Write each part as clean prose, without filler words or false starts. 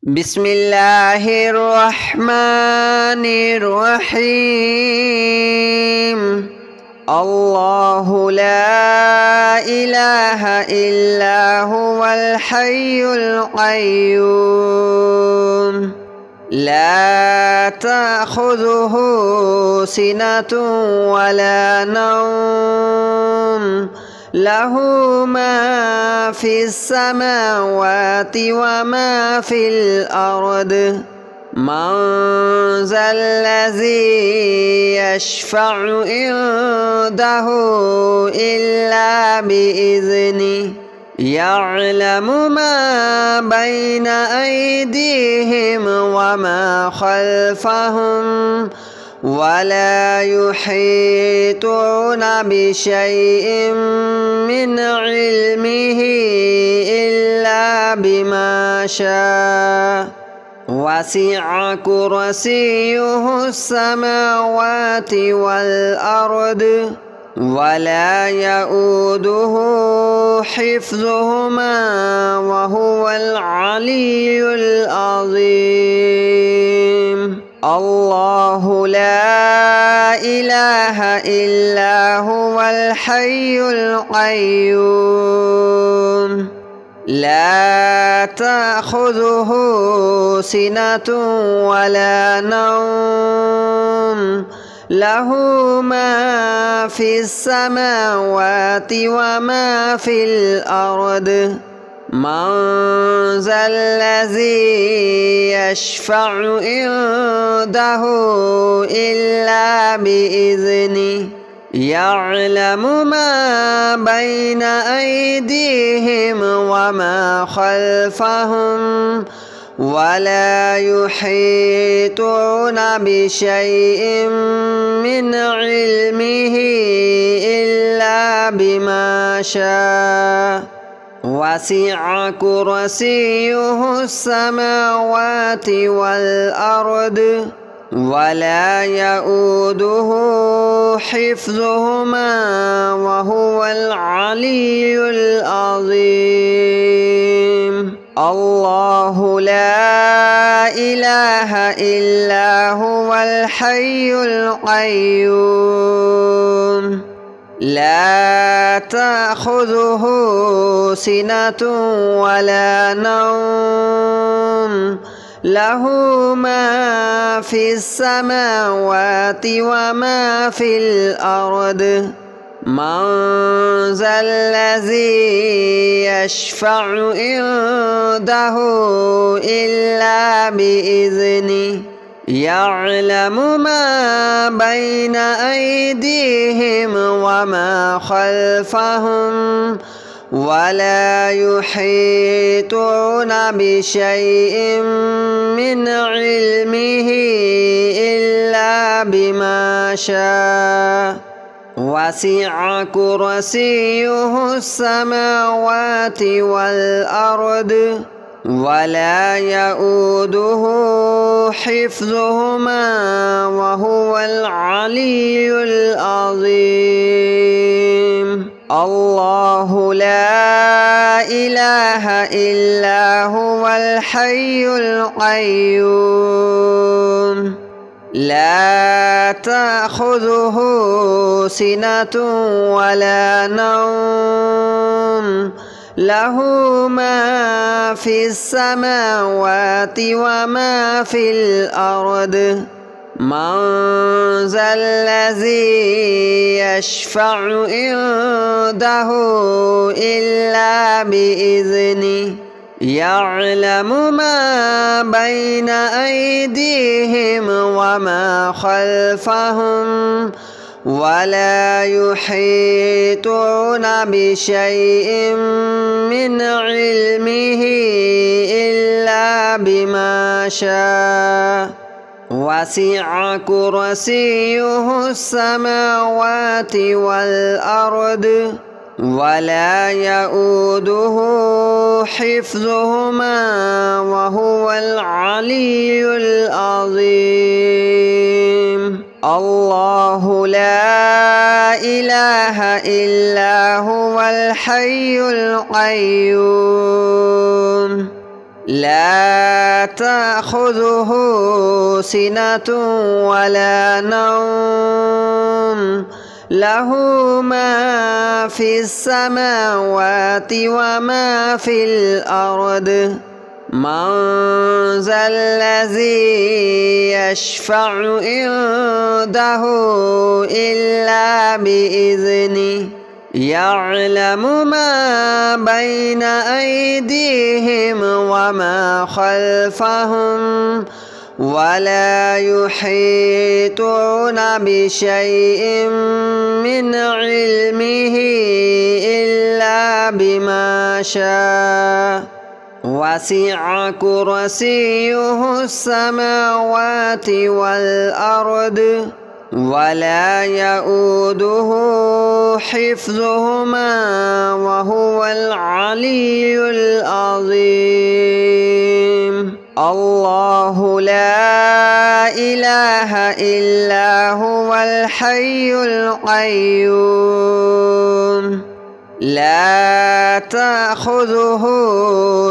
بسم الله الرحمن الرحيم. الله لا إله إلا هو الحي القيوم لا تأخذه سنة ولا نوم له ما في السماوات وما في الأرض من ذا الذي يشفع عنده إلا بإذنه يعلم ما بين أيديهم وما خلفهم ولا يحيطون بشيء من علمه إلا بما شاء وسع كرسيه السماوات والأرض ولا يؤوده حفظهما وهو العلي العظيم. الله لا إله إلا هو الحي القيوم لا تأخذه سنة ولا نوم له ما في السماوات وما في الأرض من ذا الذي يشفع عنده إلا بإذنه يعلم ما بين أيديهم وما خلفهم ولا يحيطون بشيء من علمه إلا بما شاء وسع كرسيه السماوات والأرض ولا يؤوده حفظهما وهو العلي العظيم. الله لا إله إلا هو الحي القيوم لا تأخذه سنة ولا نوم له ما في السماوات وما في الأرض من ذا الذي يشفع عنده إلا بإذنه يعلم ما بين أيديهم وما خلفهم ولا يحيطون بشيء من علمه إلا بما شاء وسع كرسيه السماوات والأرض ولا يؤوده حفظهما وهو العلي العظيم. الله لا إله إلا هو الحي القيوم لا تأخذه سنة ولا نوم له ما في السماوات وما في الأرض من ذا الذي يشفع عنده إلا بإذنه يعلم ما بين أيديهم وما خلفهم ولا يحيطون بشيء من علمه إلا بما شاء وسع كرسيه السماوات والأرض ولا يؤوده حفظهما وهو العلي العظيم. الله لا إله إلا هو الحي القيوم لا تأخذه سنة ولا نوم له ما في السماوات وما في الأرض من ذا الذي يشفع عنده إلا بإذنه يعلم ما بين أيديهم وما خلفهم ولا يحيطون بشيء من علمه إلا بما شاء وسع كرسيه السماوات والأرض ولا يؤوده حفظهما وهو العلي العظيم الله لا إله إلا هو الحي القيوم لا تأخذه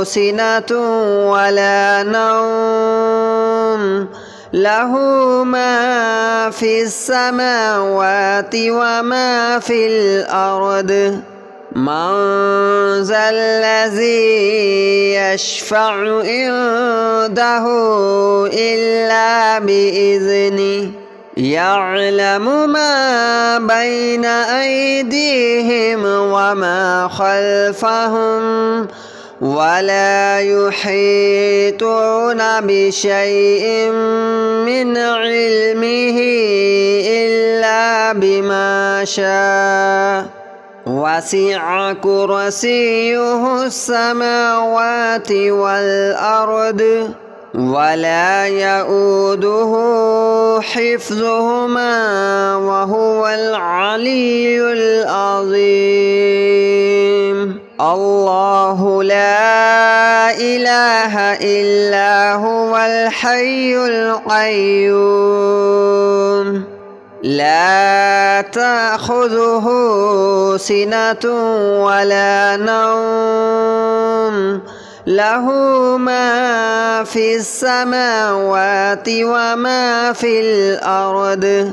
سنة ولا نوم له ما في السماوات وما في الأرض من ذا الذي يشفع عنده إلا بإذنه يعلم ما بين أيديهم وما خلفهم ولا يحيطون بشيء من علمه إلا بما شاء وسع كرسيه السماوات والأرض ولا يؤوده حفظهما وهو العلي العظيم الله لا إله إلا هو الحي القيوم لا تأخذه سنة ولا نوم له ما في السماوات وما في الأرض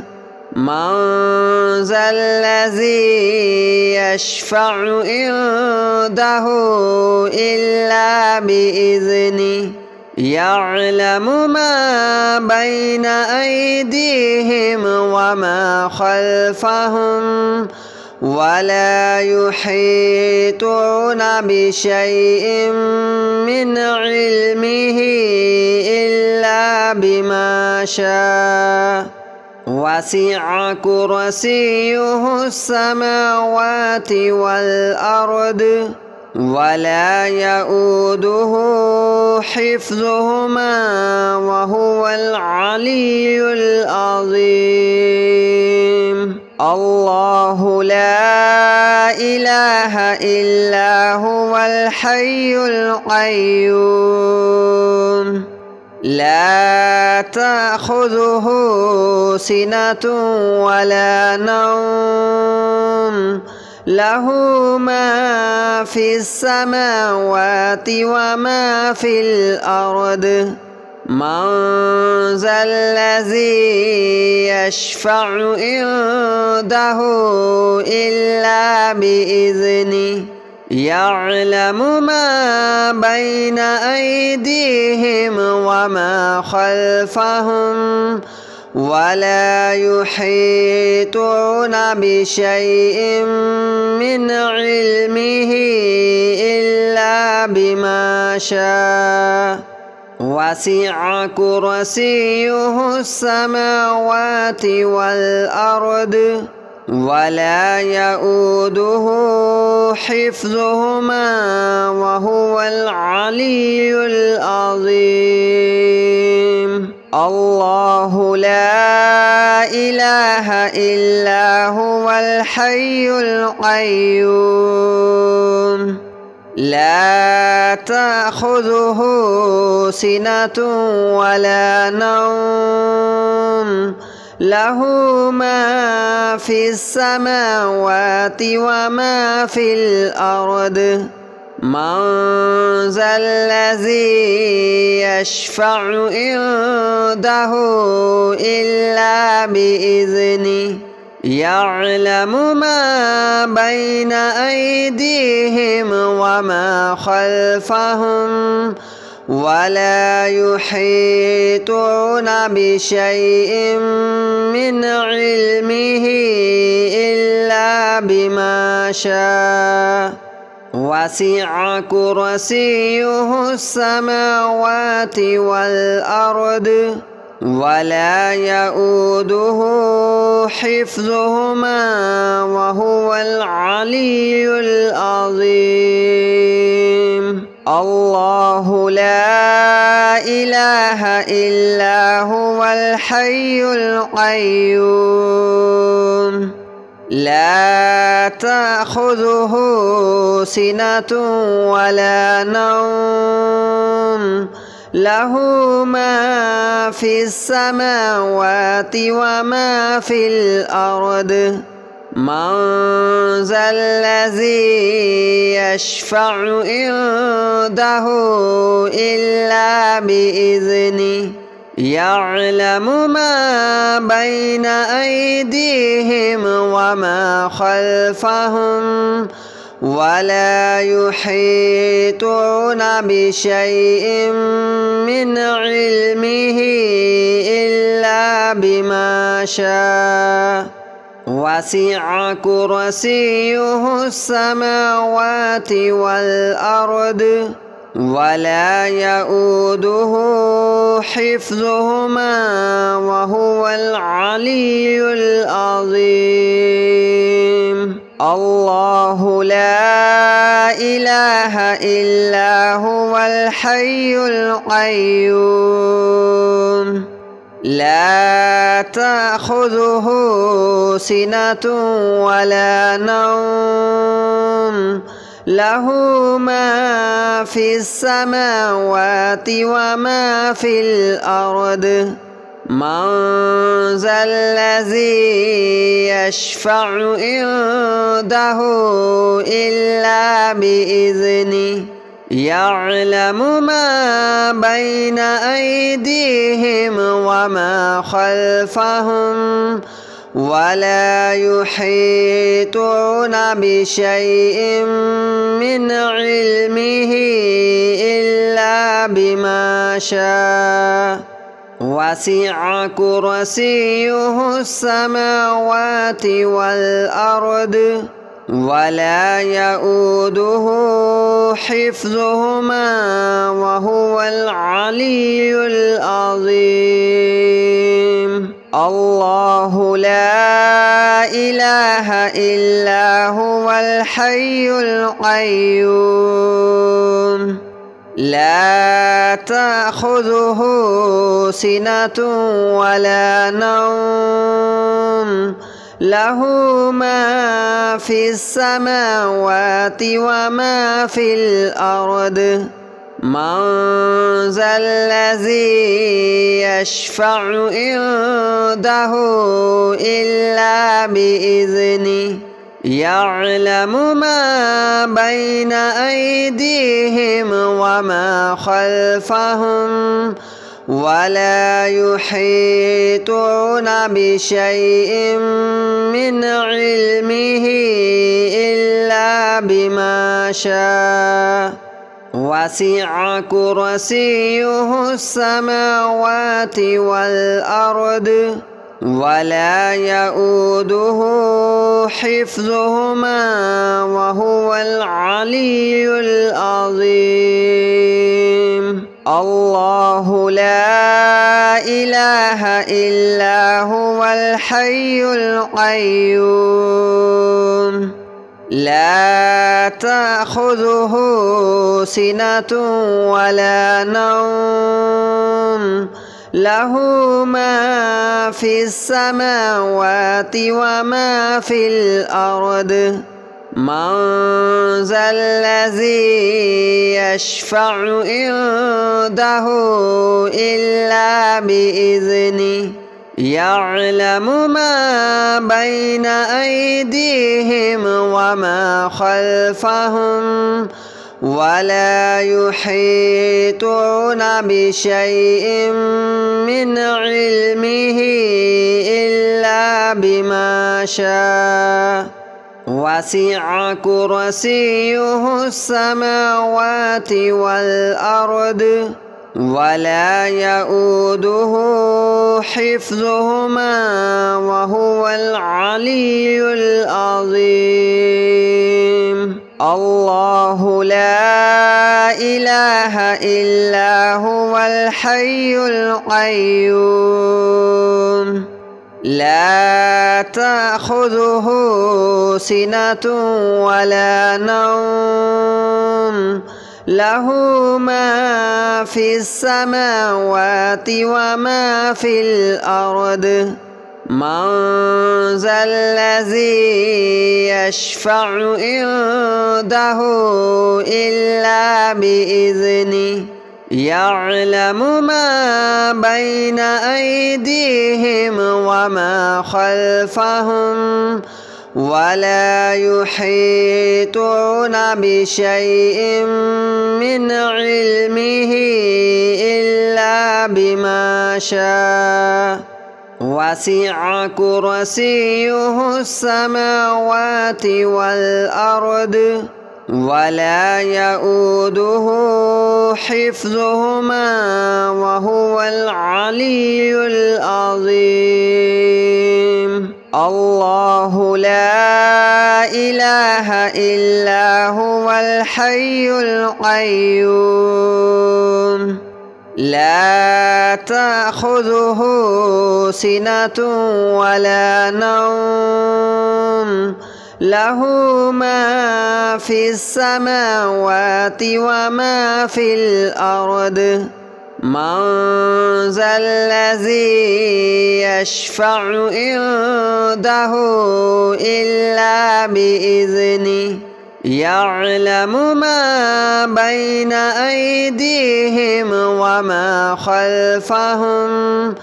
من ذا الذي يشفع عنده إلا بإذنه يعلم ما بين أيديهم وما خلفهم ولا يحيطون بشيء من علمه إلا بما شاء وسع كرسيه السماوات والأرض ولا يؤوده حفظهما وهو العلي العظيم الله لا إله إلا هو الحي القيوم لا تأخذه سنة ولا نوم له ما في السماوات وما في الأرض من ذا الذي يشفع عنده إلا بإذنه يعلم ما بين أيديهم وما خلفهم ولا يحيطون بشيء من علمه إلا بما شاء وسع كرسيه السماوات والأرض ولا يؤوده حفظهما وهو العلي العظيم الله لا إله إلا هو الحي القيوم لا تأخذه سنة ولا نوم له ما في السماوات وما في الأرض من ذا الذي يشفع عنده إلا بإذنه يعلم ما بين أيديهم وما خلفهم ولا يحيطون بشيء من علمه إلا بما شاء وسع كرسيه السماوات والأرض ولا يؤوده حفظهما وهو العلي العظيم الله لا إله إلا هو الحي القيوم لا تأخذه سنة ولا نوم له ما في السماوات وما في الأرض من ذا الذي يشفع عنده إلا بإذنه يعلم ما بين أيديهم وما خلفهم ولا يحيطون بشيء من علمه إلا بما شاء وسع كرسيه السماوات والأرض ولا يؤوده حفظهما وهو العلي العظيم الله لا إله إلا هو الحي القيوم لا تأخذه سنة ولا نوم له ما في السماوات وما في الأرض من ذا الذي يشفع عنده إلا بإذنه يعلم ما بين أيديهم وما خلفهم ولا يحيطون بشيء من علمه إلا بما شاء وسع كرسيه السماوات والأرض ولا يؤوده حفظهما وهو العلي العظيم الله لا إله إلا هو الحي القيوم لا تأخذه سنة ولا نوم له ما في السماوات وما في الأرض من ذا الذي يشفع عنده إلا بإذنه يعلم ما بين أيديهم وما خلفهم ولا يحيطون بشيء من علمه إلا بما شاء وسع كرسيه السماوات والأرض ولا يؤوده حفظهما وهو العلي العظيم الله لا إله إلا هو الحي القيوم لا تأخذه سنة ولا نوم له ما في السماوات وما في الأرض من ذا الذي يشفع عنده إلا بإذنه يعلم ما بين أيديهم وما خلفهم ولا يحيطون بشيء من علمه إلا بما شاء وسع كرسيه السماوات والأرض ولا يؤوده حفظهما وهو العلي العظيم الله لا إله إلا هو الحي القيوم لا تأخذه سنة ولا نوم له ما في السماوات وما في الأرض من ذا الذي يشفع عنده إلا بإذنه يعلم ما بين أيديهم وما خلفهم ولا يحيطون بشيء من علمه إلا بما شاء وسع كرسيه السماوات والأرض ولا يؤوده حفظهما وهو العلي العظيم الله لا إله إلا هو الحي القيوم لا تأخذه سنة ولا نوم له ما في السماوات وما في الأرض من ذا الذي يشفع عنده إلا بإذنه يعلم ما بين أيديهم وما خلفهم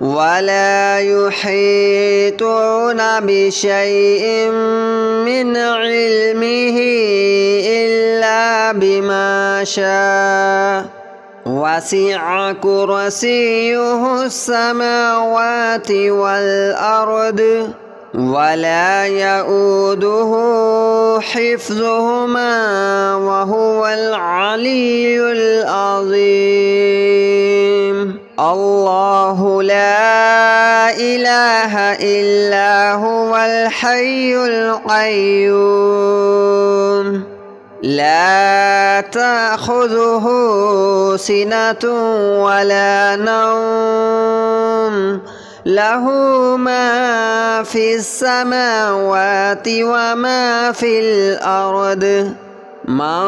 ولا يحيطون بشيء من علمه إلا بما شاء وسع كرسيه السماوات والأرض ولا يؤوده حفظهما وهو العلي العظيم الله لا إله إلا هو الحي القيوم لا تأخذه سنة ولا نوم له ما في السماوات وما في الأرض من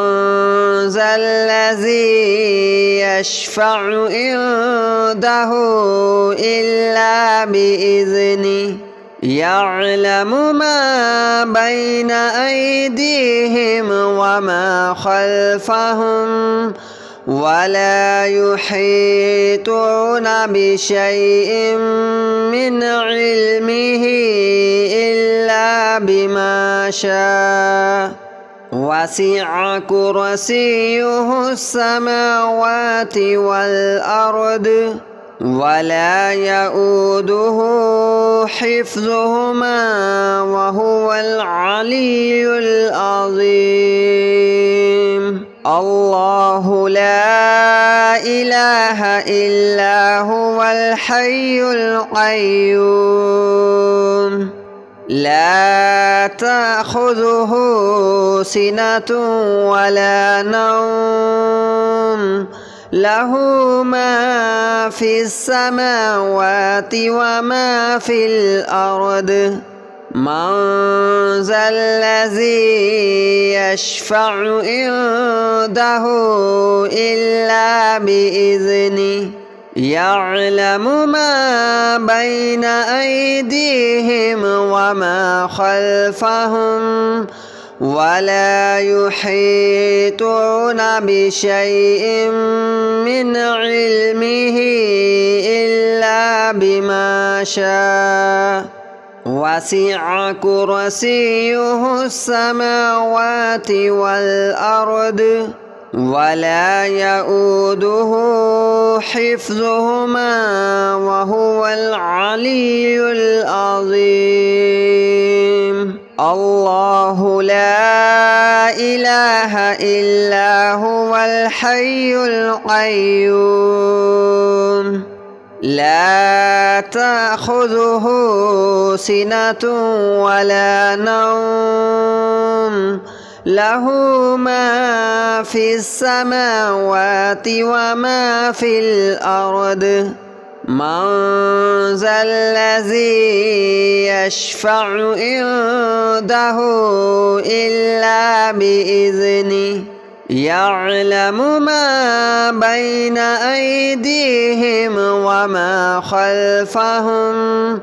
ذا الذي يشفع عنده إلا بإذنه يعلم ما بين أيديهم وما خلفهم ولا يحيطون بشيء من علمه إلا بما شاء وسع كرسيه السماوات والأرض ولا يؤوده حفظهما وهو العلي العظيم الله لا إله إلا هو الحي القيوم لا تأخذه سنة ولا نوم له ما في السماوات وما في الأرض من ذا الذي يشفع عنده إلا بإذنه يعلم ما بين أيديهم وما خلفهم ولا يحيطون بشيء من علمه إلا بما شاء وسع كرسيه السماوات والأرض ولا يؤوده حفظهما وهو العلي العظيم. الله لا إله إلا هو الحي القيوم لا تأخذه سنة ولا نوم له ما في السماوات وما في الأرض من ذا الذي يشفع عنده إلا بإذنه يعلم ما بين أيديهم وما خلفهم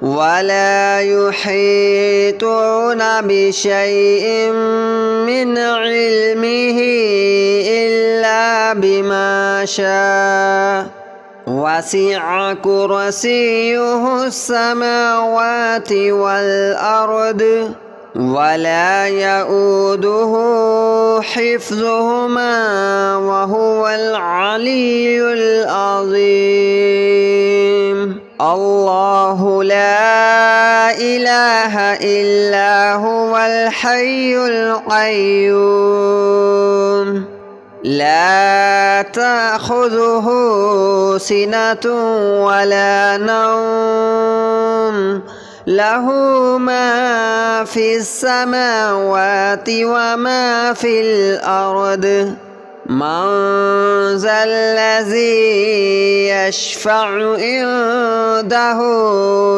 ولا يحيطون بشيء من علمه إلا بما شاء وسع كرسيه السماوات والأرض ولا يؤوده حفظهما وهو العلي العظيم. الله لا إله إلا هو الحي القيوم لا تأخذه سنة ولا نوم له ما في السماوات وما في الأرض من ذا الذي يشفع عنده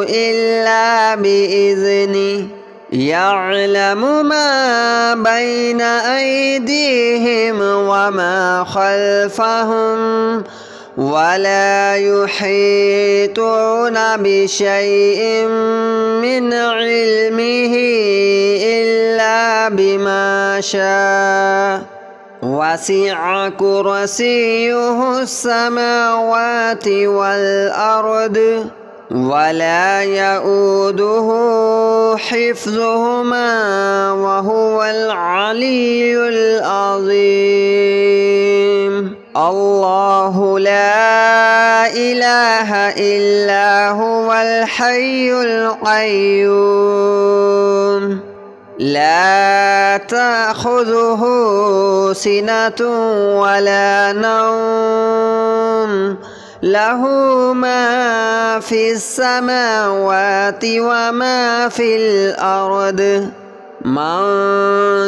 إلا بإذنه يعلم ما بين أيديهم وما خلفهم ولا يحيطون بشيء من علمه إلا بما شاء وسع كرسيه السماوات والأرض ولا يؤوده حفظهما وهو العلي العظيم. الله لا إله إلا هو الحي القيوم لا تأخذه سنة ولا نوم له ما في السماوات وما في الأرض من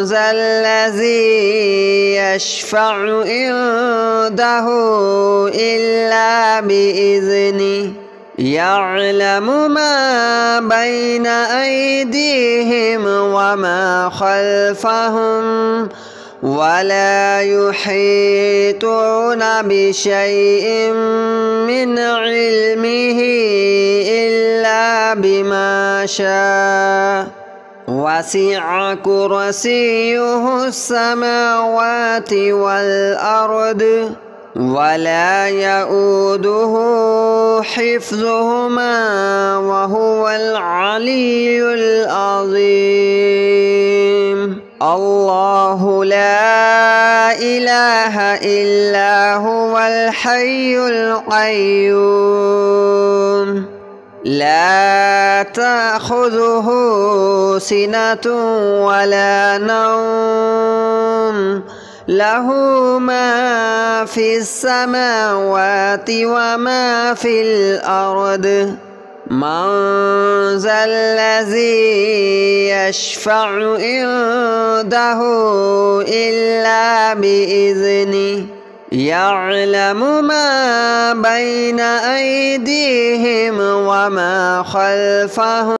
ذا الذي يشفع عنده إلا بإذنه يعلم ما بين أيديهم وما خلفهم ولا يحيطون بشيء من علمه إلا بما شاء وسع كرسيه السماوات والأرض ولا يؤوده حفظهما وهو العلي العظيم. الله لا إله إلا هو الحي القيوم لا تأخذه سنة ولا نوم له ما في السماوات وما في الأرض من ذا الذي يشفع عنده إلا بإذنه يعلم ما بين أيديهم وما خلفهم